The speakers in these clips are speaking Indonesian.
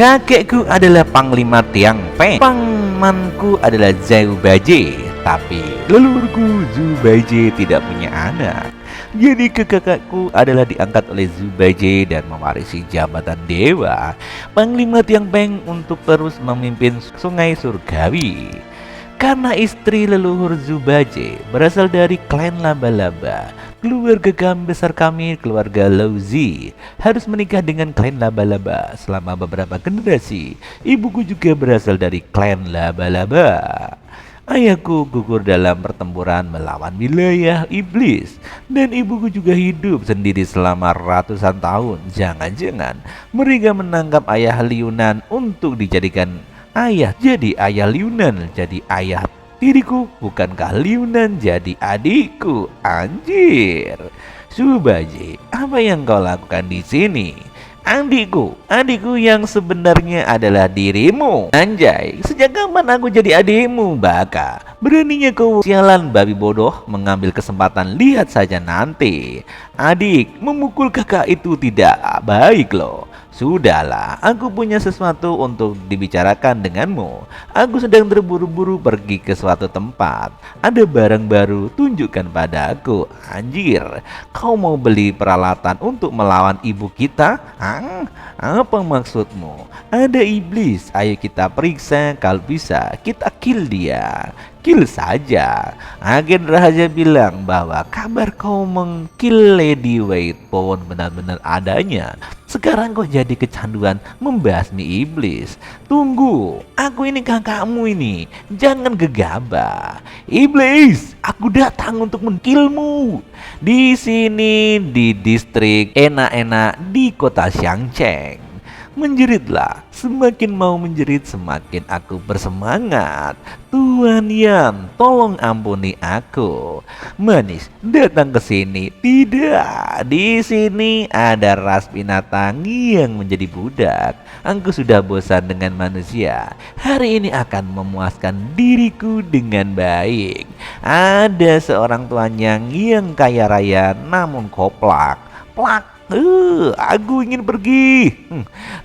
Kakekku adalah Panglima Tiang Peng. Pamanku adalah Zhao Baje. Tapi leluhurku Zhu Baije tidak punya anak. Jadi kakakku adalah diangkat oleh Zhu Baije dan mewarisi jabatan dewa Panglima Tiang Peng untuk terus memimpin Sungai Surgawi. Karena istri leluhur Zhu Baije berasal dari klan laba-laba, keluarga kami besar kami, keluarga Lauzi, harus menikah dengan klan laba-laba selama beberapa generasi. Ibuku juga berasal dari klan laba-laba. Ayahku gugur dalam pertempuran melawan wilayah iblis, dan ibuku juga hidup sendiri selama ratusan tahun. Jangan-jangan mereka menangkap ayah Liunan untuk dijadikan ayah. Jadi ayah Liunan jadi ayah diriku, bukankah Liunan jadi adikku? Anjir. Subaji, apa yang kau lakukan di sini? Adikku yang sebenarnya adalah dirimu. Anjay, sejak kapan aku jadi adikmu, Baka? Beraninya kau, sialan babi bodoh, mengambil kesempatan. Lihat saja nanti. Adik, memukul kakak itu tidak baik loh. Sudahlah, aku punya sesuatu untuk dibicarakan denganmu. Aku sedang terburu-buru pergi ke suatu tempat. Ada barang baru, tunjukkan padaku. Anjir, kau mau beli peralatan untuk melawan ibu kita? Hah? Apa maksudmu? Ada iblis, ayo kita periksa, kalau bisa kita kill dia. Kill saja. Agen rahasia bilang bahwa kabar kau mengkill Lady Whitebone benar-benar adanya. Sekarang kau jadi kecanduan membasmi iblis. Tunggu, aku ini kakakmu ini. Jangan gegabah. Iblis, aku datang untuk mengkillmu. Di sini di distrik enak-enak di kota Xiangcheng. Menjeritlah, semakin mau menjerit semakin aku bersemangat. Tuan Yan, tolong ampuni aku. Manis, datang ke sini. Tidak, di sini ada ras binatang yang menjadi budak. Aku sudah bosan dengan manusia. Hari ini akan memuaskan diriku dengan baik. Ada seorang tuan yang kaya raya namun koplak. Plak. Aku ingin pergi.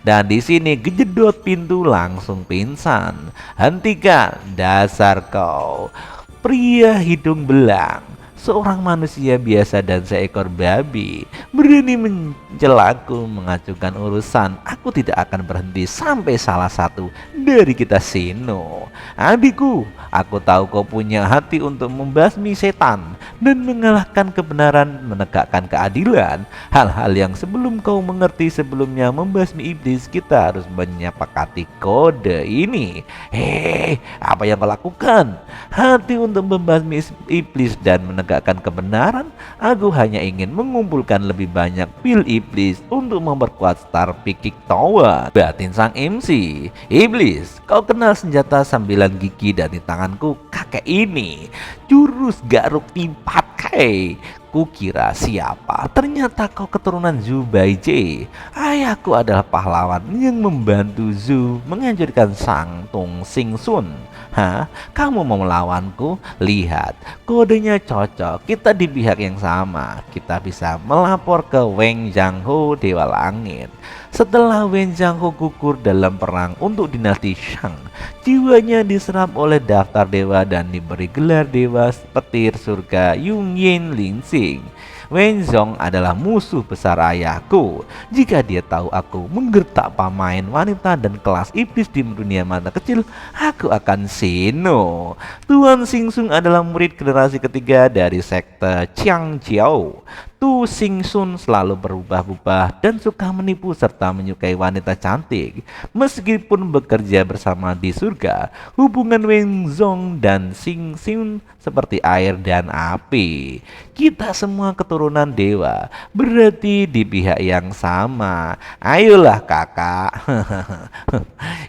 Dan di sini kejedot pintu langsung pingsan. Hentikan, dasar kau pria hidung belang. Seorang manusia biasa dan seekor babi berani mencelaku, mengacukan urusan. Aku tidak akan berhenti sampai salah satu dari kita sino. Adikku, aku tahu kau punya hati untuk membasmi setan dan mengalahkan kebenaran, menegakkan keadilan. Hal-hal yang sebelum kau mengerti sebelumnya. Membasmi iblis, kita harus menyepakati kode ini. Hei, apa yang kau lakukan? Hati untuk membasmi iblis dan menegakkan kebenaran. Aku hanya ingin mengumpulkan lebih banyak pil iblis untuk memperkuat Star Peak Tower. Batin sang MC. Iblis, kau kenal senjata sambilan gigi dari tanganku kakek ini? Jurus garuk timpat. Kukira siapa? Ternyata kau keturunan Zhu Baije. Ayahku adalah pahlawan yang membantu Zhu menghancurkan Sang Tung Sing Sun. Hah? Kamu mau melawanku? Lihat, kodenya cocok. Kita di pihak yang sama. Kita bisa melapor ke Wang Zhangho, Dewa Langit. Setelah Wen Zhangho gugur dalam perang untuk dinasti Shang, jiwanya diserap oleh daftar dewa dan diberi gelar dewa petir surga Yunyin Lingxing. Wen Zhong adalah musuh besar ayahku. Jika dia tahu aku menggertak pemain wanita dan kelas iblis di dunia mata kecil, aku akan sino. Tuan Xingsun adalah murid generasi ketiga dari sekte Qiangjiao. Tu Xingsun selalu berubah-ubah dan suka menipu serta menyukai wanita cantik. Meskipun bekerja bersama di surga, hubungan Wen Zhong dan Xingsun seperti air dan api. Kita semua keturunan dewa, berarti di pihak yang sama. Ayolah kakak.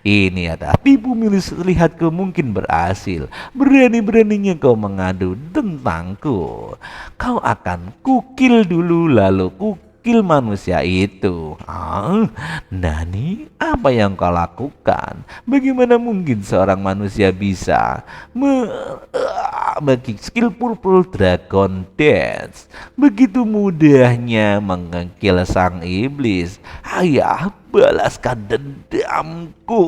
Ini ada tipu milis, lihatku mungkin berhasil. Berani-beraninya kau mengadu tentangku. Kau akan kukil dulu lalu kukil skill manusia itu. Nani, apa yang kau lakukan? Bagaimana mungkin seorang manusia bisa bagi skill Purple Dragon Dance begitu mudahnya mengekil sang iblis? Ayah, balaskan dendamku,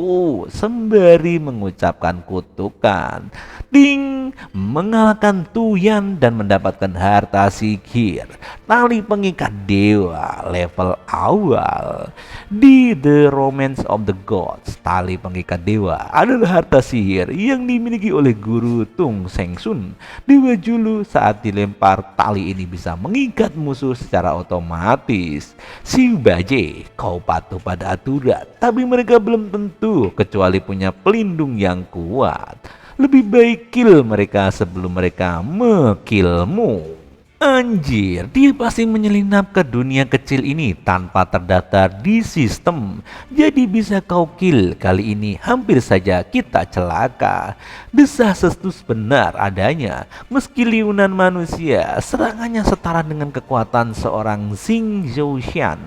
sembari mengucapkan kutukan. Ding, mengalahkan Tuyan dan mendapatkan harta sihir, tali pengikat dewa level awal. Di The Romance of the Gods, tali pengikat dewa adalah harta sihir yang dimiliki oleh guru Tung Seng Sun, dewa Julu. Saat dilempar, tali ini bisa mengikat musuh secara otomatis. Xiu Baje, kau patuh pada aturan, tapi mereka belum tentu kecuali punya pelindung yang kuat. Lebih baik kill mereka sebelum mereka mekillmu. Anjir, dia pasti menyelinap ke dunia kecil ini tanpa terdaftar di sistem. Jadi bisa kau kill. Kali ini hampir saja kita celaka. Desas-desus benar adanya. Meski liunan manusia, serangannya setara dengan kekuatan seorang Xing Zhouxian.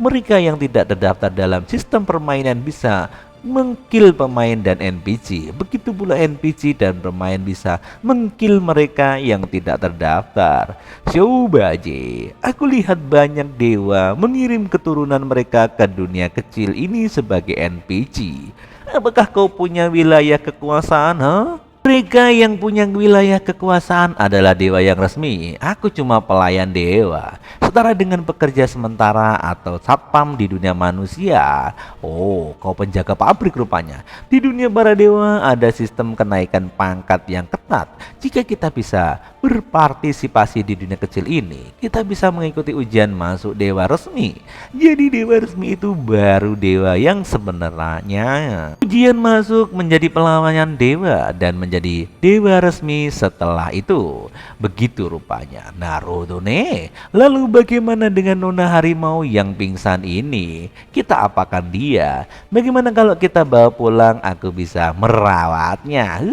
Mereka yang tidak terdaftar dalam sistem permainan bisa mengkill pemain dan NPC. Begitu pula NPC dan pemain bisa mengkill mereka yang tidak terdaftar. Coba aja, aku lihat banyak dewa mengirim keturunan mereka ke dunia kecil ini sebagai NPC. Apakah kau punya wilayah kekuasaan, Mereka yang punya wilayah kekuasaan adalah dewa yang resmi. Aku cuma pelayan dewa, setara dengan pekerja sementara atau satpam di dunia manusia. Oh, kau penjaga pabrik rupanya. Di dunia para dewa ada sistem kenaikan pangkat yang ketat. Jika kita bisa berpartisipasi di dunia kecil ini, kita bisa mengikuti ujian masuk dewa resmi. Jadi dewa resmi itu baru dewa yang sebenarnya. Ujian masuk menjadi pelayan dewa dan menjadi dewa resmi setelah itu. Begitu rupanya Naruto nih. Lalu bagaimana dengan Nona Harimau yang pingsan ini? Kita apakan dia? Bagaimana kalau kita bawa pulang? Aku bisa merawatnya.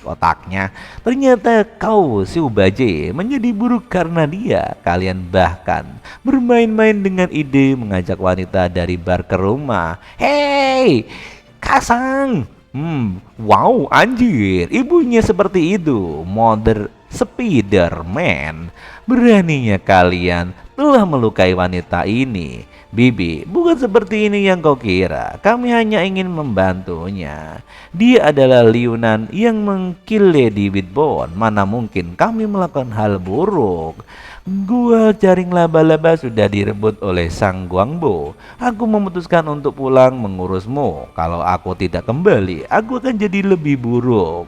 Otaknya. Ternyata kau Xiu Baje menjadi buruk karena dia. Kalian bahkan bermain-main dengan ide mengajak wanita dari bar ke rumah. Hei, Kasang. Wow, anjir, ibunya seperti itu. Mother Spider-Man. Beraninya kalian telah melukai wanita ini. Bibi, bukan seperti ini yang kau kira. Kami hanya ingin membantunya. Dia adalah liunan yang mengkill Lady Whitbone. Mana mungkin kami melakukan hal buruk. Gua jaring laba-laba sudah direbut oleh Sang Guangbo. Aku memutuskan untuk pulang mengurusmu. Kalau aku tidak kembali, aku akan jadi lebih buruk.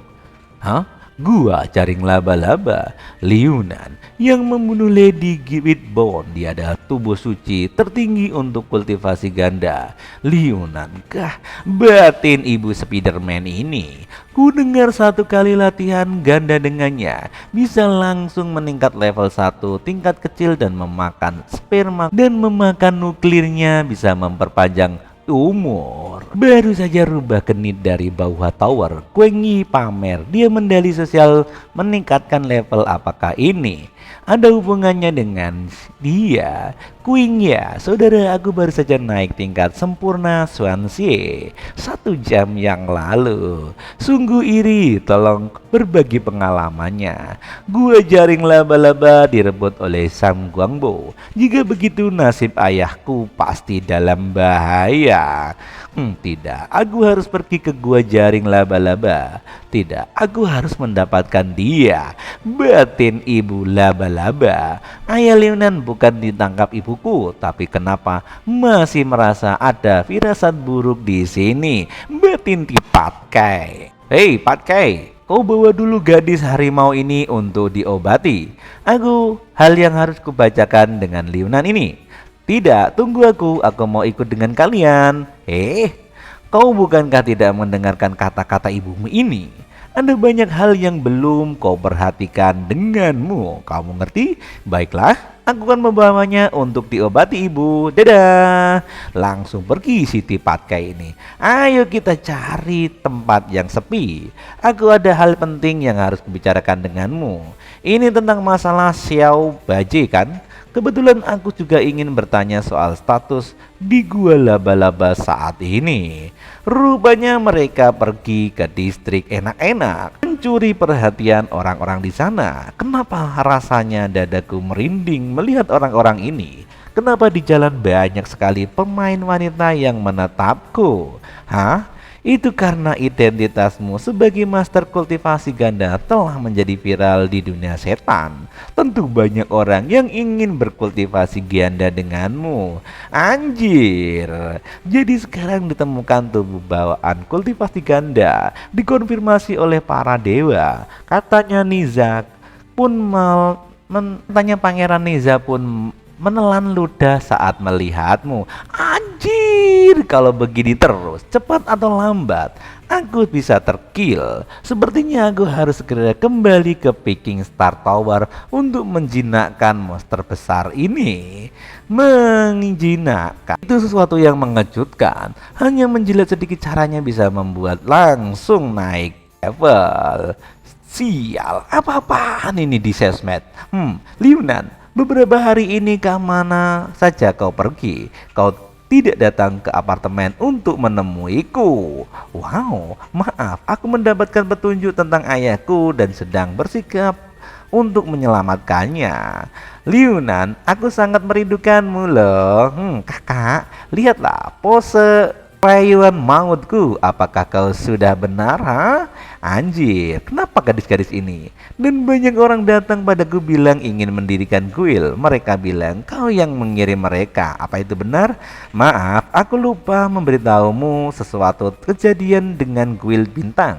Gua jaring laba-laba, liunan yang membunuh Lady Whitbone. Dia adalah tubuh suci tertinggi untuk kultivasi ganda. Liunankah batin ibu Spiderman ini? Ku dengar satu kali latihan ganda dengannya bisa langsung meningkat level 1 tingkat kecil dan memakan sperma dan memakan nuklirnya bisa memperpanjang umur. Baru saja rubah genit dari Bauha Tower, Kuengi pamer dia mendali sosial meningkatkan level. Apakah ini ada hubungannya dengan dia? Queen ya, saudara, aku baru saja naik tingkat sempurna Swansea 1 jam yang lalu. Sungguh iri, tolong berbagi pengalamannya. Gua jaring laba-laba direbut oleh Sam Guangbo. Jika begitu nasib ayahku pasti dalam bahaya. Tidak, aku harus pergi ke gua jaring laba-laba. Tidak, aku harus mendapatkan dia, batin ibu laba-laba. Ayah Liunan bukan ditangkap ibuku, tapi kenapa masih merasa ada firasat buruk di sini? Batin di Patkai. Hei Patkai, kau bawa dulu gadis harimau ini untuk diobati. Hal yang harus kubacakan dengan Liunan ini. Tidak, tunggu aku mau ikut dengan kalian. Kau bukankah tidak mendengarkan kata-kata ibumu ini? Ada banyak hal yang belum kau perhatikan denganmu. Kamu ngerti? Baiklah, aku akan membawanya untuk diobati ibu. Dadah. Langsung pergi Siti Patkai ini. Ayo kita cari tempat yang sepi. Aku ada hal penting yang harus kubicarakan denganmu. Ini tentang masalah Xiao Baje kan? Kebetulan aku juga ingin bertanya soal status di gua laba-laba saat ini. Rupanya mereka pergi ke distrik enak-enak mencuri perhatian orang-orang di sana. Kenapa rasanya dadaku merinding melihat orang-orang ini? Kenapa di jalan banyak sekali pemain wanita yang menatapku? Hah? Itu karena identitasmu sebagai master kultivasi ganda telah menjadi viral di dunia setan. Tentu banyak orang yang ingin berkultivasi ganda denganmu. Anjir. Jadi sekarang ditemukan tubuh bawaan kultivasi ganda, dikonfirmasi oleh para dewa. Katanya Pangeran Niza pun menelan ludah saat melihatmu. Anjir, kalau begini terus, cepat atau lambat, aku bisa terkill. Sepertinya aku harus segera kembali ke Peking Star Tower untuk menjinakkan monster besar ini. Menjinakkan itu sesuatu yang mengejutkan. Hanya menjilat sedikit caranya bisa membuat langsung naik level. Sial, apa-apaan ini di sosmed? Liunan, beberapa hari ini kemana saja kau pergi? Kau tidak datang ke apartemen untuk menemuiku. Wow, maaf, aku mendapatkan petunjuk tentang ayahku dan sedang bersikap untuk menyelamatkannya. Liunan, aku sangat merindukanmu loh. Kakak, lihatlah pose rayuan mautku. Apakah kau sudah benar, ha? Anjir, kenapa gadis-gadis ini? Dan banyak orang datang padaku bilang ingin mendirikan kuil. Mereka bilang kau yang mengirim mereka. Apa itu benar? Maaf, aku lupa memberitahumu sesuatu kejadian dengan kuil bintang.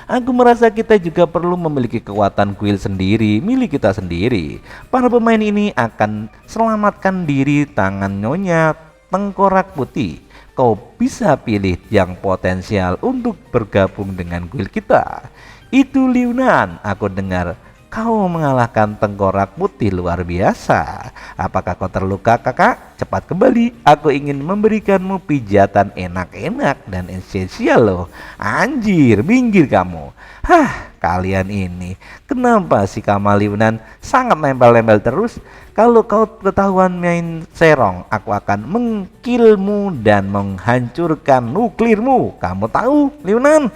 Aku merasa kita juga perlu memiliki kekuatan kuil sendiri, milik kita sendiri. Para pemain ini akan selamatkan diri tangan Nyonya Tengkorak Putih. Kau bisa pilih yang potensial untuk bergabung dengan guild kita. Itu Liunan, aku dengar kau mengalahkan Tengkorak Putih luar biasa. Apakah kau terluka, kakak? Cepat kembali, aku ingin memberikanmu pijatan enak-enak dan esensial loh. Anjir, minggir kamu. Kalian ini kenapa si Kamal Liunan sangat nempel-nempel terus? Kalau kau ketahuan main serong, aku akan mengkillmu dan menghancurkan nuklirmu. Kamu tahu, Liunan?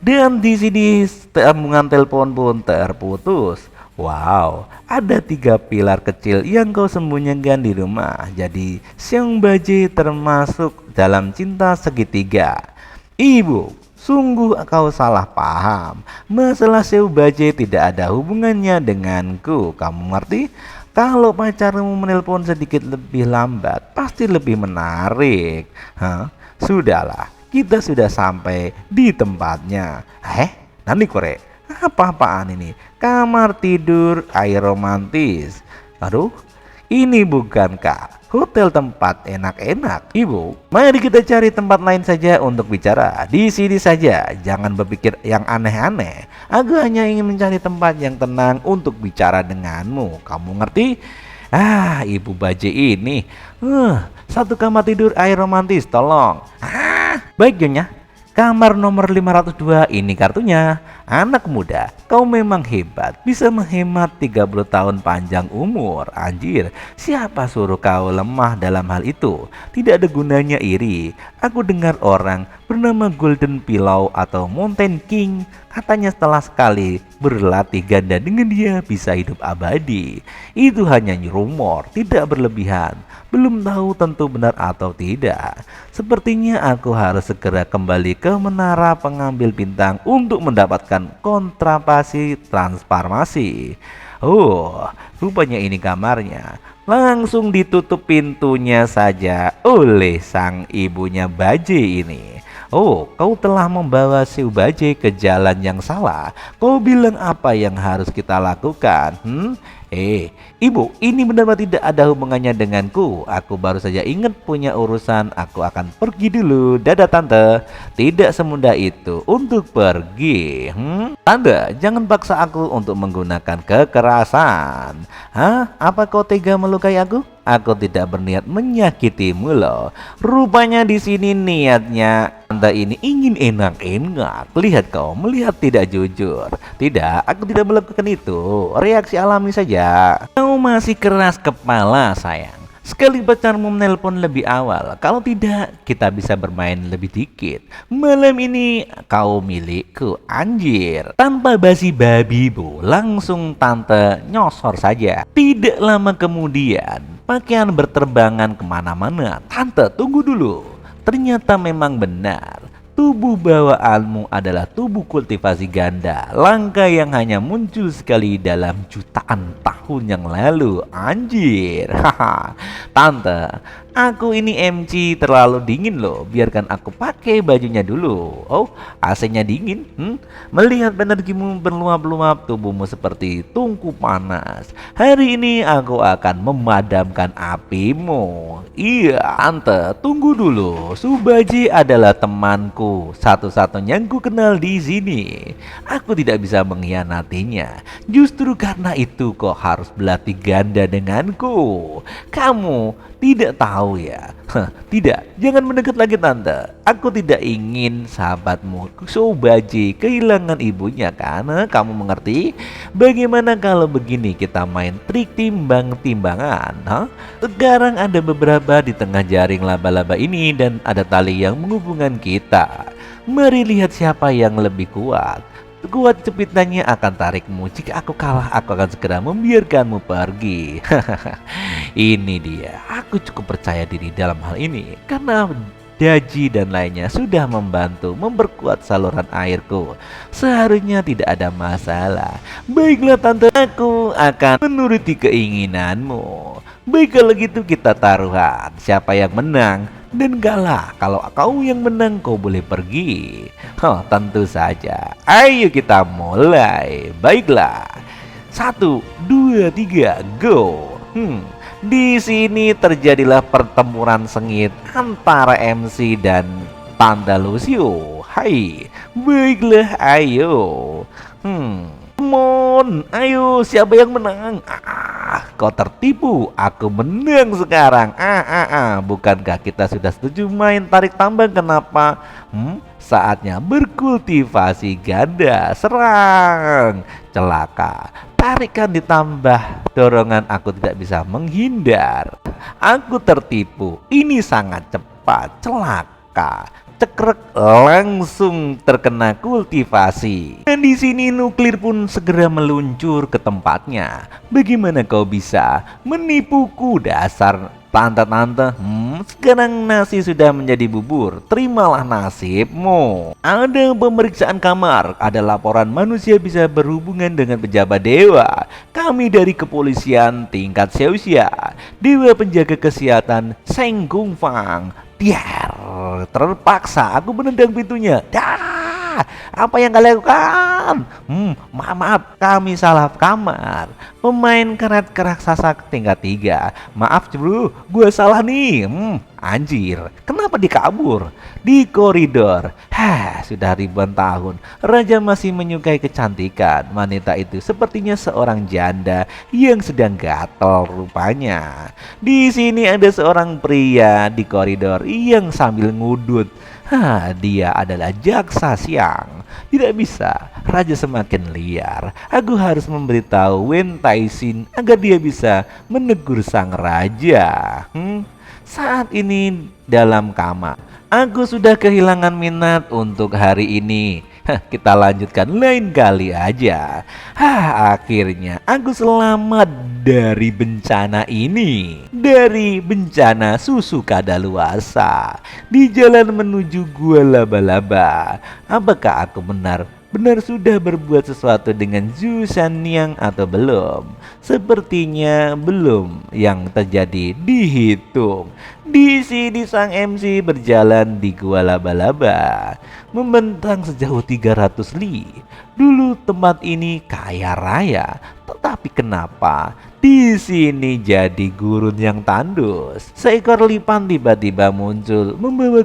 Dan di sini sambungan telepon pun terputus. Wow, ada 3 pilar kecil yang kau sembunyikan di rumah. Jadi Xiong Baji termasuk dalam cinta segitiga. Ibu, sungguh kau salah paham. Masalah Xiong Baji tidak ada hubungannya denganku. Kamu ngerti? Kalau pacarmu menelpon sedikit lebih lambat, pasti lebih menarik. Sudahlah, kita sudah sampai di tempatnya. Nani korek? Apa-apaan ini? Kamar tidur air romantis. Aduh, ini bukankah hotel tempat enak-enak? Ibu, mari kita cari tempat lain saja untuk bicara. Di sini saja, jangan berpikir yang aneh-aneh. Aku hanya ingin mencari tempat yang tenang untuk bicara denganmu. Kamu ngerti? Ibu Baje ini. Satu kamar tidur air romantis, tolong. Baik, Nyonya. Kamar nomor 502 ini kartunya. Anak muda, kau memang hebat, bisa menghemat 30 tahun panjang umur. Anjir, siapa suruh kau lemah dalam hal itu? Tidak ada gunanya iri. Aku dengar orang bernama Golden Pillow atau Mountain King, katanya setelah sekali berlatih ganda dengan dia bisa hidup abadi. Itu hanya rumor, tidak berlebihan. Belum tahu tentu benar atau tidak. Sepertinya aku harus segera kembali ke menara pengambil bintang untuk mendapatkan kontrapasi transformasi. Rupanya ini kamarnya. Langsung ditutup pintunya saja oleh sang ibunya Baje ini. Kau telah membawa Xiong Baje ke jalan yang salah. Kau bilang apa yang harus kita lakukan? Ibu, ini benar-benar tidak ada hubungannya denganku. Aku baru saja ingat punya urusan. Aku akan pergi dulu. Dadah tante. Tidak semudah itu untuk pergi. Tanda, jangan paksa aku untuk menggunakan kekerasan. Hah? Apa kau tega melukai aku? Aku tidak berniat menyakitimu loh. Rupanya di sini niatnya Tante ini ingin enak-enak. Lihat kau, melihat tidak jujur. Tidak, aku tidak melakukan itu. Reaksi alami saja. Kau masih keras kepala, sayang. Sekali pacarmu menelpon lebih awal, kalau tidak kita bisa bermain lebih dikit. Malam ini kau milikku, anjir. Tanpa basi babi bu, langsung tante nyosor saja. Tidak lama kemudian, pakaian berterbangan kemana-mana. Tante tunggu dulu, ternyata memang benar. Tubuh bawaanmu adalah tubuh kultivasi ganda, langka yang hanya muncul sekali dalam jutaan tahun yang lalu. Anjir. Haha. Tante, aku ini MC terlalu dingin loh. Biarkan aku pakai bajunya dulu. Oh, AC-nya dingin. Melihat energimu berluap-luap, tubuhmu seperti tungku panas. Hari ini aku akan memadamkan apimu. Iya, Tante, tunggu dulu. Subaji adalah temanku, satu-satunya yang ku kenal di sini. Aku tidak bisa mengkhianatinya. Justru karena itu kau harus berlatih ganda denganku. Kamu tidak tahu ya? Tidak, jangan mendekat lagi Tante. Aku tidak ingin sahabatmu Subaji kehilangan ibunya karena kamu mengerti? Bagaimana kalau begini kita main trik timbang-timbangan? Sekarang ada beberapa di tengah jaring laba-laba ini dan ada tali yang menghubungkan kita. Mari lihat siapa yang lebih kuat. Kuat cepitannya akan tarikmu. Jika aku kalah, aku akan segera membiarkanmu pergi. Ini dia. Aku cukup percaya diri dalam hal ini karena Daji dan lainnya sudah membantu memperkuat saluran airku. Seharusnya tidak ada masalah. Baiklah Tante, aku akan menuruti keinginanmu. Baik kalau gitu kita taruhan. Siapa yang menang dan kalah. Kalau kau yang menang kau boleh pergi. Oh, tentu saja. Ayo kita mulai. Baiklah. 1, 2, 3, go. Di sini terjadilah pertempuran sengit antara MC dan Tante Lucio. Hai, baiklah, ayo. Come on, ayo, siapa yang menang? Kau tertipu, aku menang sekarang. Bukankah kita sudah setuju main tarik tambang? Kenapa? Saatnya berkultivasi ganda. Serang. Celaka. Tarikan ditambah dorongan, aku tidak bisa menghindar. Aku tertipu. Ini sangat cepat. Celaka. Cekrek langsung terkena kultivasi. Dan di sini nuklir pun segera meluncur ke tempatnya. Bagaimana kau bisa menipuku dasar tante-tante? Sekarang nasi sudah menjadi bubur. Terimalah nasibmu. Ada pemeriksaan kamar. Ada laporan manusia bisa berhubungan dengan pejabat dewa. Kami dari kepolisian tingkat Xiaoxia, dewa penjaga kesehatan Seng Kung Fang. Biar terpaksa aku menendang pintunya. Apa yang kalian lakukan? Maaf, kami salah kamar. Pemain karet raksasa tingkat 3. Maaf bro, gue salah nih. Anjir, kenapa dikabur? Di koridor. Sudah ribuan tahun raja masih menyukai kecantikan wanita itu. Sepertinya seorang janda yang sedang gatel rupanya. Di sini ada seorang pria di koridor yang sambil ngudut. Dia adalah jaksa siang. Tidak bisa, raja semakin liar. Aku harus memberitahu Wen Taixin agar dia bisa menegur sang raja. Saat ini dalam kamar, aku sudah kehilangan minat untuk hari ini. Kita lanjutkan lain kali aja. Akhirnya aku selamat dari bencana ini. Dari bencana susu kadaluarsa. Di jalan menuju gua laba-laba. Apakah aku benar sudah berbuat sesuatu dengan Zhu Shanyang atau belum? Sepertinya belum. Yang terjadi dihitung. Di sini sang MC berjalan di gua laba-laba, membentang sejauh 300 li. Dulu tempat ini kaya raya, tetapi kenapa di sini jadi gurun yang tandus? Seekor lipan tiba-tiba muncul membawa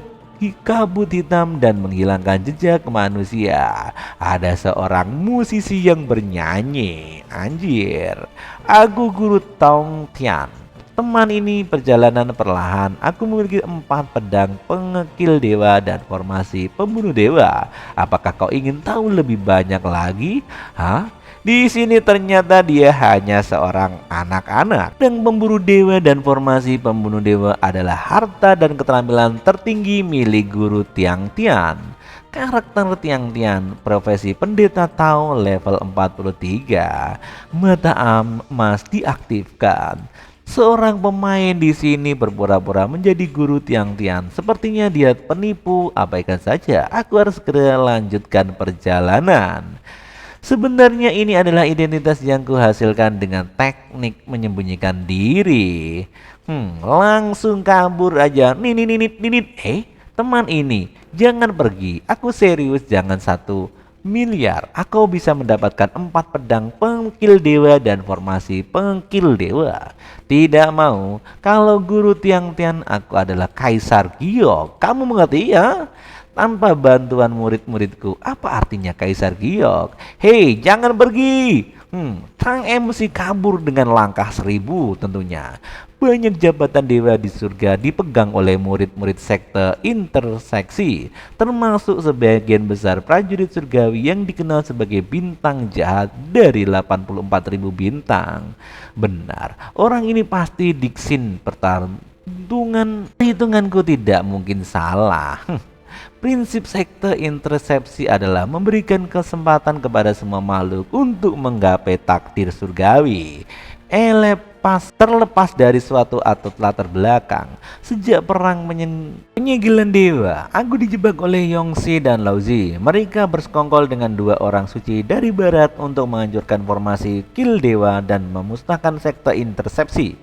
kabut hitam dan menghilangkan jejak manusia. Ada seorang musisi yang bernyanyi, anjir. Aku Guru Tong Tian. Teman ini perjalanan perlahan. Aku memiliki 4 pedang pengekil dewa dan formasi pembunuh dewa. Apakah kau ingin tahu lebih banyak lagi? Hah? Di sini ternyata dia hanya seorang anak-anak. Dan pemburu dewa dan formasi pembunuh dewa adalah harta dan keterampilan tertinggi milik Guru Tiang Tian. Karakter Tiang Tian, profesi pendeta Tao level 43. Mata emas diaktifkan. Seorang pemain di sini berpura-pura menjadi Guru Tiang Tian. Sepertinya dia penipu. Abaikan saja. Aku harus segera lanjutkan perjalanan. Sebenarnya ini adalah identitas yang kuhasilkan dengan teknik menyembunyikan diri. Langsung kabur aja. Ninit. Teman ini, jangan pergi. Aku serius, jangan 1 miliar. Aku bisa mendapatkan 4 pedang pengkil dewa dan formasi pengkil dewa. Tidak mau. Kalau Guru Tiang Tian, aku adalah Kaisar Giok. Kamu mengerti ya? Tanpa bantuan murid-muridku, apa artinya Kaisar Giok? Hei, jangan pergi! Sang MC kabur dengan langkah 1000 tentunya. Banyak jabatan dewa di surga dipegang oleh murid-murid sekte interseksi, termasuk sebagian besar prajurit surgawi yang dikenal sebagai bintang jahat dari 84.000 bintang. Benar, orang ini pasti Dixin perhitunganku tidak mungkin salah. Prinsip sekte intersepsi adalah memberikan kesempatan kepada semua makhluk untuk menggapai takdir surgawi. Terlepas dari suatu atau latar belakang. Sejak perang penyegelan dewa, aku dijebak oleh Yongxi dan Laozi. Mereka bersekongkol dengan 2 orang suci dari barat untuk menghancurkan formasi kill dewa dan memusnahkan sekte intersepsi.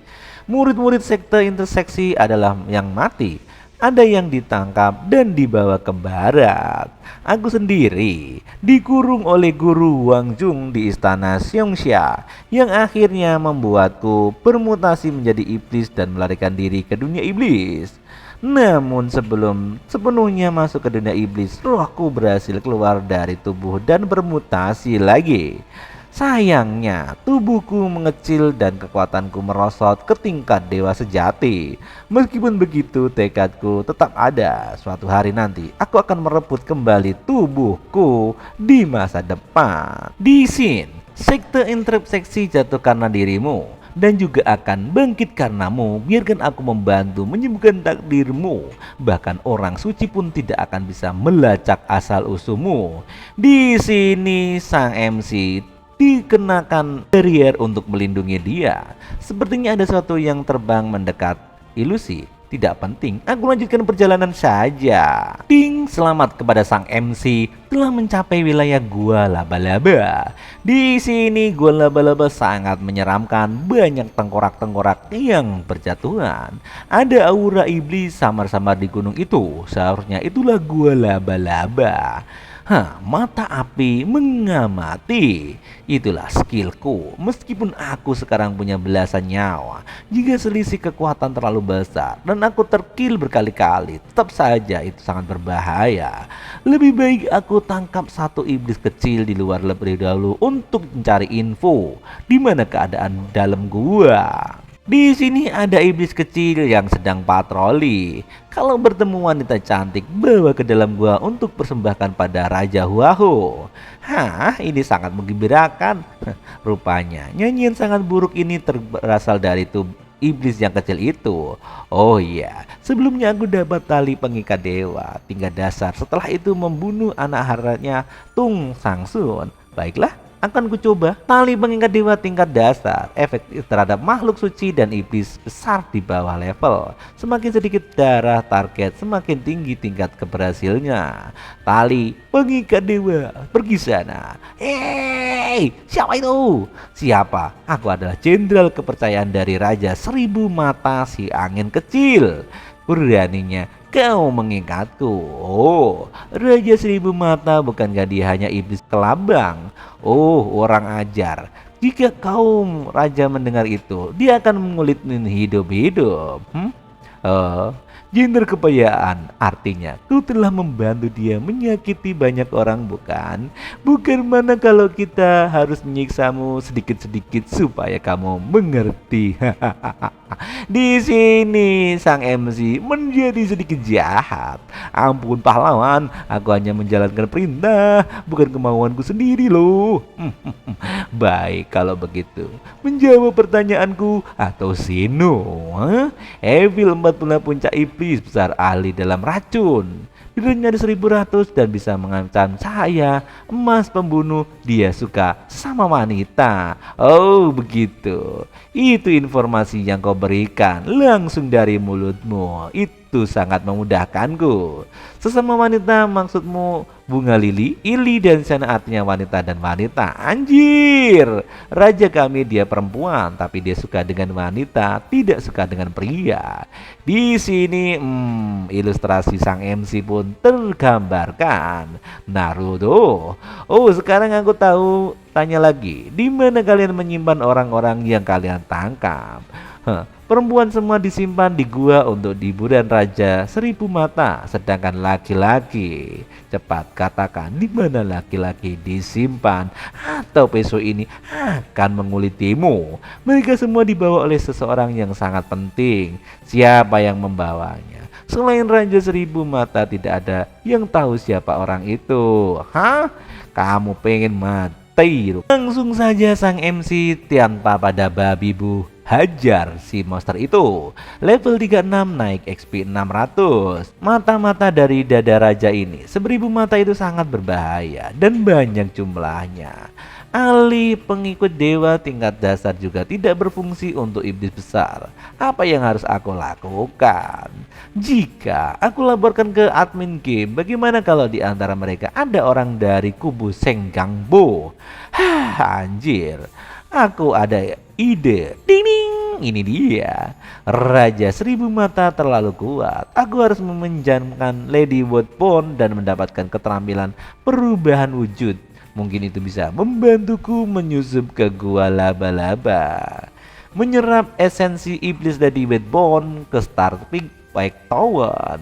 Murid-murid sekte interseksi adalah yang mati. Ada yang ditangkap dan dibawa ke barat. Aku sendiri dikurung oleh Guru Wang Jung di istana Xiongxia yang akhirnya membuatku bermutasi menjadi iblis dan melarikan diri ke dunia iblis. Namun sebelum sepenuhnya masuk ke dunia iblis, rohku berhasil keluar dari tubuh dan bermutasi lagi. Sayangnya, tubuhku mengecil dan kekuatanku merosot ke tingkat dewa sejati. Meskipun begitu, tekadku tetap ada. Suatu hari nanti, aku akan merebut kembali tubuhku di masa depan. Di sini, sekte interseksi jatuh karena dirimu dan juga akan bangkit karenamu. Biarkan aku membantu menyembuhkan takdirmu. Bahkan orang suci pun tidak akan bisa melacak asal usulmu. Di sini sang MC dikenakan barrier untuk melindungi dia. Sepertinya ada sesuatu yang terbang mendekat. Ilusi, tidak penting. Aku lanjutkan perjalanan saja. Ding, selamat kepada sang MC telah mencapai wilayah Gua Laba-Laba. Di sini Gua Laba-Laba sangat menyeramkan. Banyak tengkorak-tengkorak yang berjatuhan. Ada aura iblis samar-samar di gunung itu. Seharusnya itulah Gua Laba-Laba. Mata api mengamati. Itulah skillku. Meskipun aku sekarang punya belasan nyawa, jika selisih kekuatan terlalu besar dan aku terkill berkali-kali, tetap saja itu sangat berbahaya. Lebih baik aku tangkap 1 iblis kecil di luar lebih dahulu untuk mencari info di mana keadaan dalam gua. Di sini ada iblis kecil yang sedang patroli. Kalau bertemu wanita cantik, bawa ke dalam gua untuk persembahkan pada Raja Huaho. Ini sangat menggembirakan. Rupanya nyanyian sangat buruk ini berasal dari tubuh iblis yang kecil itu. Oh iya, sebelumnya aku dapat tali pengikat dewa tingkat dasar. Setelah itu membunuh anak haranya Tung Sangsun. Baiklah, akan kucoba tali pengikat dewa tingkat dasar, efektif terhadap makhluk suci dan iblis besar di bawah level. Semakin sedikit darah target, semakin tinggi tingkat keberhasilannya. Tali pengikat dewa, pergi sana. Siapa itu? Siapa? Aku adalah jenderal kepercayaan dari Raja 1000 Mata si angin kecil. Beraninya kau mengikatku. Oh, Raja 1000 Mata, bukankah dia hanya iblis kelabang? Oh, orang ajar. Jika kaum raja mendengar itu, dia akan mengulitin hidup-hidup. Gender kepayaan artinya kau telah membantu dia menyakiti banyak orang, bukan? Bukan mana kalau kita harus menyiksamu sedikit-sedikit supaya kamu mengerti. Di sini sang MC menjadi sedikit jahat. Ampun pahlawan, aku hanya menjalankan perintah, bukan kemauanku sendiri loh. Baik kalau begitu, menjawab pertanyaanku atau Sino. Evil 40 puncak iblis besar ahli dalam racun. Bibirnya ada 1100 dan bisa mengancam saya, emas pembunuh. Dia suka sama wanita. Oh begitu. Itu informasi yang kau berikan langsung dari mulutmu. Itu sangat memudahkanku. Sesama wanita maksudmu bunga lili, ili dan sana artinya wanita dan wanita. Anjir, raja kami dia perempuan tapi dia suka dengan wanita, tidak suka dengan pria. Di sini ilustrasi sang MC pun tergambarkan. Naruto. Oh, sekarang aku tahu. Tanya lagi, di mana kalian menyimpan orang-orang yang kalian tangkap? Perempuan semua disimpan di gua untuk hiburan Raja 1000 Mata, sedangkan laki-laki, cepat katakan di mana laki-laki disimpan atau besok ini akan mengulitimu. Mereka semua dibawa oleh seseorang yang sangat penting. Siapa yang membawanya? Selain Raja 1000 Mata tidak ada yang tahu siapa orang itu. Hah? Kamu pengen mati? Langsung saja sang MC tanpa pada babi bu hajar si monster itu. Level 36 naik XP 600. Mata-mata dari dada raja ini 1000 mata itu sangat berbahaya dan banyak jumlahnya. Alih pengikut dewa tingkat dasar juga tidak berfungsi untuk iblis besar. Apa yang harus aku lakukan? Jika aku laporkan ke admin game, bagaimana kalau di antara mereka ada orang dari kubu Senggangbo? Anjir, aku ada ide. Ding ding, ini dia. Raja 1000 Mata terlalu kuat. Aku harus meminjamkan Lady Woodbone dan mendapatkan keterampilan perubahan wujud. Mungkin itu bisa membantuku menyusup ke gua laba-laba. Menyerap esensi iblis dari Woodbone ke Star Peak Tower.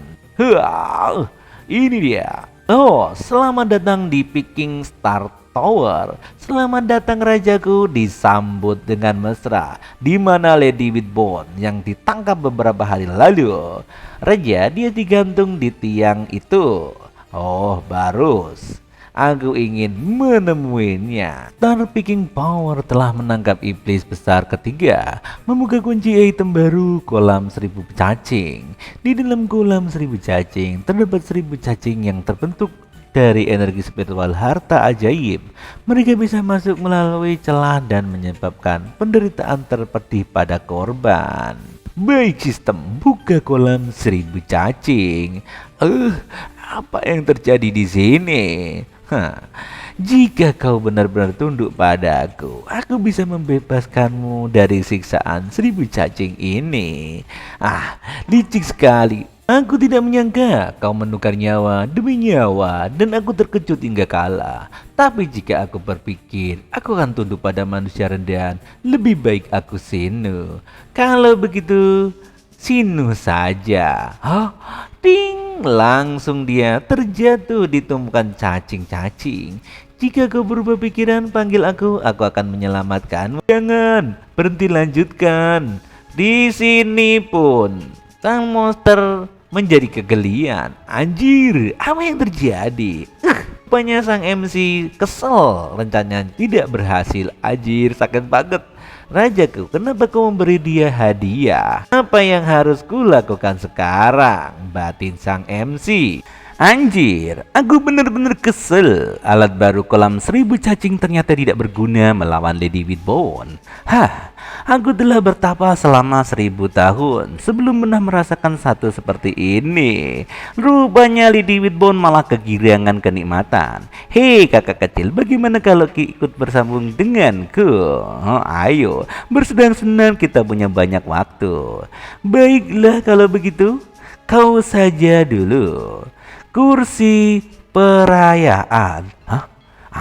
Ini dia. Oh, selamat datang di Peking Star Tower. Selamat datang rajaku, disambut dengan mesra. Di mana Lady Woodbone yang ditangkap beberapa hari lalu? Raja, dia digantung di tiang itu. Oh, Barus. Aku ingin menemuinya. Star Peking Power telah menangkap iblis besar ketiga. Membuka kunci item baru kolam 1000 cacing. Di dalam kolam 1000 cacing terdapat 1000 cacing yang terbentuk dari energi spiritual harta ajaib. Mereka bisa masuk melalui celah dan menyebabkan penderitaan terpedih pada korban. Baik sistem, buka kolam 1000 cacing. Apa yang terjadi di sini? Jika kau benar-benar tunduk padaku, aku bisa membebaskanmu dari siksaan 1000 cacing ini. Licik sekali. Aku tidak menyangka kau menukar nyawa demi nyawa dan aku terkejut hingga kalah. Tapi jika aku berpikir, aku akan tunduk pada manusia rendahan. Lebih baik aku Sino. Kalau begitu, Sino saja. Ding! Langsung dia terjatuh di tumpukan cacing-cacing. Jika kau berubah pikiran, panggil aku akan menyelamatkanmu. Jangan, berhenti lanjutkan. Di sini pun sang monster menjadi kegelian. Anjir, apa yang terjadi? Rupanya sang MC kesel, rencananya tidak berhasil. Anjir, sakit banget. Rajaku, kenapa kau memberi dia hadiah? Apa yang harus kulakukan sekarang? Batin sang MC. Anjir, aku benar-benar kesel. Alat baru kolam 1000 cacing ternyata tidak berguna melawan Lady Woodbone. Aku telah bertapa selama 1000 tahun sebelum pernah merasakan satu seperti ini. Rupanya Lady Woodbone malah kegirangan kenikmatan. Hei kakak kecil, bagaimana kalau ikut bersambung denganku? Ayo, bersenang-senang, kita punya banyak waktu. Baiklah kalau begitu, kau saja dulu. Kursi perayaan.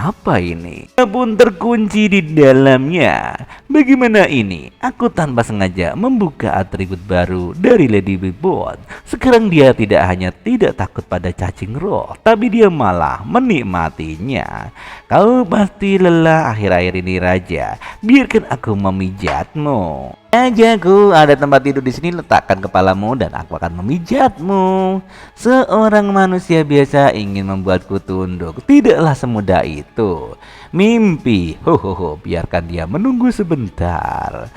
Apa ini? Pun terkunci di dalamnya. Bagaimana ini? Aku tanpa sengaja membuka atribut baru dari Lady Bebot. Sekarang dia tidak hanya tidak takut pada cacing roh, tapi dia malah menikmatinya. Kau pasti lelah akhir-akhir ini, Raja. Biarkan aku memijatmu. Rajaku, ada tempat tidur di sini. Letakkan kepalamu dan aku akan memijatmu. Seorang manusia biasa ingin membuatku tunduk. Tidaklah semudah itu. Mimpi, biarkan dia menunggu sebentar.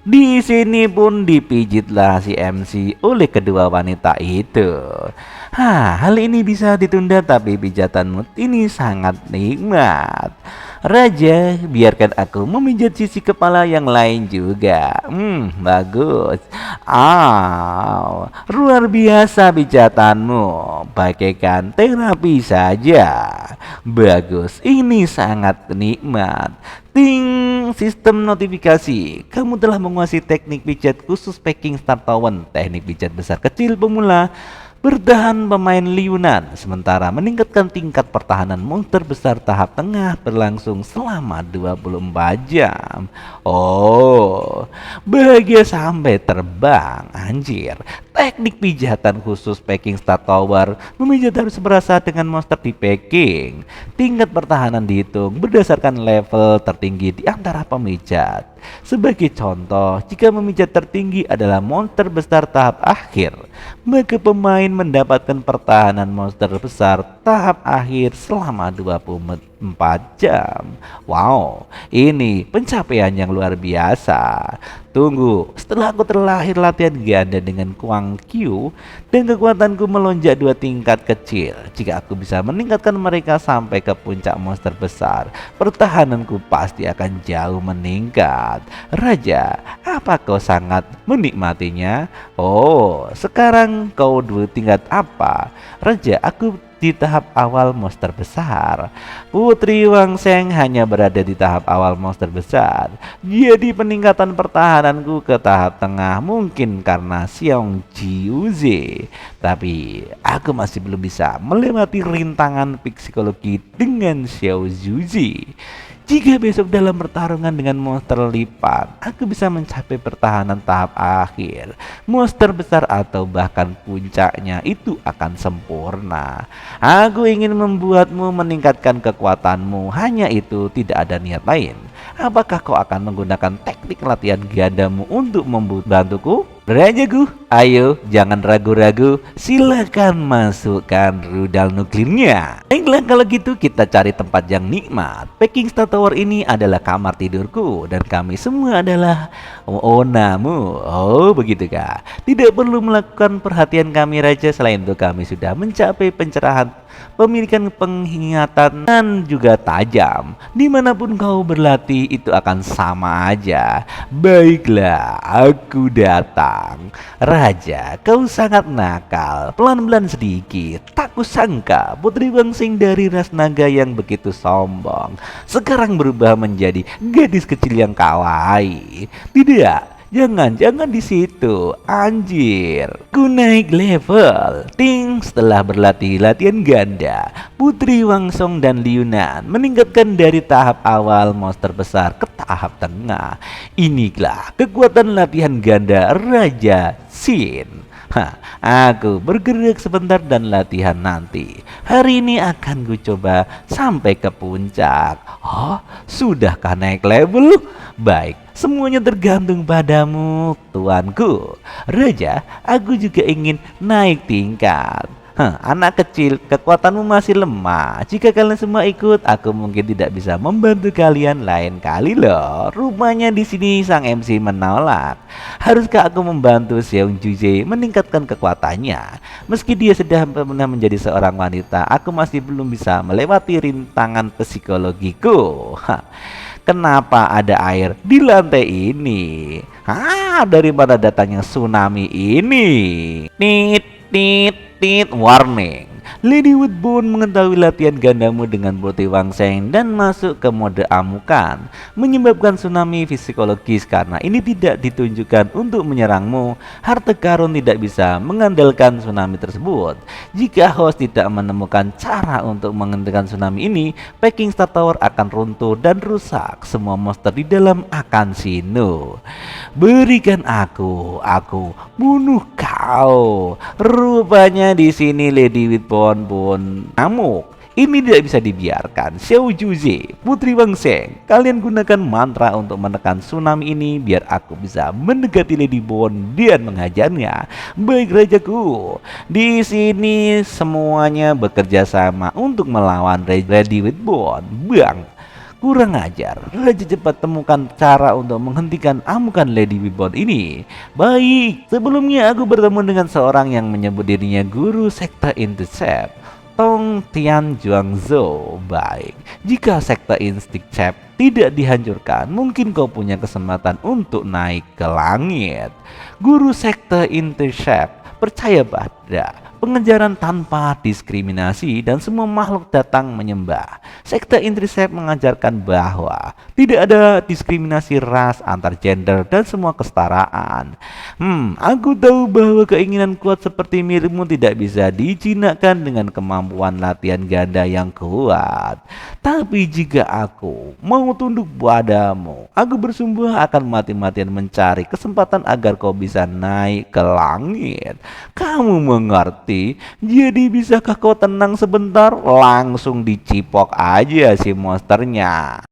Di sini pun dipijitlah si MC oleh kedua wanita itu. Hal ini bisa ditunda, tapi pijatanmu ini sangat nikmat. Raja, biarkan aku memijat sisi kepala yang lain juga. Bagus. Luar biasa pijatanmu, bagaikan terapi saja. Bagus, ini sangat nikmat. Ting, sistem notifikasi. Kamu telah menguasai teknik pijat khusus Peking Star Tower. Teknik pijat besar kecil pemula. Bertahan pemain Liunan, sementara meningkatkan tingkat pertahanan monster besar tahap tengah berlangsung selama 24 jam. Bahagia sampai terbang, anjir. Teknik pijatan khusus Peking Star Tower memijat harus berasa dengan monster di Peking. Tingkat pertahanan dihitung berdasarkan level tertinggi di antara pemijat. Sebagai contoh, jika memijat tertinggi adalah monster besar tahap akhir, maka pemain mendapatkan pertahanan monster besar tahap akhir selama 24 jam. Wow, ini pencapaian yang luar biasa. Tunggu, setelah aku terlahir latihan ganda dengan Kuang Q dan kekuatanku melonjak 2 tingkat kecil. Jika aku bisa meningkatkan mereka sampai ke puncak monster besar, pertahananku pasti akan jauh meningkat. Raja, apa kau sangat menikmatinya? Sekarang kau 2 tingkat apa? Raja, aku di tahap awal monster besar. Putri Wangseng hanya berada di tahap awal monster besar. Jadi peningkatan pertahananku ke tahap tengah mungkin karena Xiong Jiuze. Tapi aku masih belum bisa melewati rintangan psikologi dengan Xiao Zuzi. Jika besok dalam pertarungan dengan monster lipat, aku bisa mencapai pertahanan tahap akhir, monster besar atau bahkan puncaknya, itu akan sempurna. Aku ingin membuatmu meningkatkan kekuatanmu, hanya itu, tidak ada niat lain. Apakah kau akan menggunakan teknik latihan gandamu untuk membantuku? Rajaku, ayo jangan ragu-ragu, silakan masukkan rudal nuklirnya. Baiklah, kalau gitu kita cari tempat yang nikmat. Peking Star Tower ini adalah kamar tidurku dan kami semua adalah onamu. Begitu kah? Tidak perlu melakukan perhatian kami, Raja. Selain itu kami sudah mencapai pencerahan, pemilikan penglihatan dan juga tajam. Dimanapun kau berlatih itu akan sama aja. Baiklah, aku datang. Raja, kau sangat nakal. Pelan-pelan sedikit. Tak kusangka Putri Wangseng dari ras naga yang begitu sombong sekarang berubah menjadi gadis kecil yang kawaii. Tidak, jangan di situ, anjir. Ku naik level. Ting, setelah berlatih latihan ganda, Putri Wangsong dan Liunan meningkatkan dari tahap awal monster besar ke tahap tengah. Inilah kekuatan latihan ganda Raja Xin. Aku bergerak sebentar dan latihan nanti. Hari ini akan ku coba sampai ke puncak. Sudahkah naik level? Baik, semuanya tergantung padamu, tuanku. Raja, aku juga ingin naik tingkat. Anak kecil, kekuatanmu masih lemah. Jika kalian semua ikut, aku mungkin tidak bisa membantu kalian lain kali loh. Rupanya di sini sang MC menolak. Haruskah aku membantu Xiong Juje meningkatkan kekuatannya? Meski dia sudah pernah menjadi seorang wanita, aku masih belum bisa melewati rintangan psikologiku. Kenapa ada air di lantai ini? Dari mana datangnya tsunami ini? Tit, warning. Lady Woodbone mengetahui latihan gandamu dengan Putri Wangseng dan masuk ke mode amukan, menyebabkan tsunami psikologis karena ini tidak ditunjukkan untuk menyerangmu. Harta karun tidak bisa mengandalkan tsunami tersebut. Jika host tidak menemukan cara untuk menghentikan tsunami ini, Peking Star Tower akan runtuh dan rusak. Semua monster di dalam akan sinu. Berikan aku bunuh kau. Rupanya di sini Lady Woodbone pun ngamuk. Ini tidak bisa dibiarkan. Xiao Juze, Putri Wangseng, kalian gunakan mantra untuk menekan tsunami ini biar aku bisa mendekati Lady Woodbone dan menghajarnya. Baik rajaku, di sini semuanya bekerja sama untuk melawan Lady Woodbone. Bang, kurang ajar. Raja cepat temukan cara untuk menghentikan amukan Lady Woodbone ini. Baik, sebelumnya aku bertemu dengan seorang yang menyebut dirinya guru sekte Intercept, Tong Tian Zhuangzhou. Baik, jika sekte Intercept tidak dihancurkan, mungkin kau punya kesempatan untuk naik ke langit. Guru sekte Intercept percaya pada pengejaran tanpa diskriminasi dan semua makhluk datang menyembah. Sekte Intercept mengajarkan bahwa tidak ada diskriminasi ras, antar gender, dan semua kesetaraan. Aku tahu bahwa keinginan kuat seperti milikmu tidak bisa dijinakkan dengan kemampuan latihan ganda yang kuat. Tapi jika aku mau tunduk padamu, aku bersumpah akan mati-matian mencari kesempatan agar kau bisa naik ke langit. Kamu mengerti? Jadi bisakah kau tenang sebentar? Langsung dicipok aja si monsternya.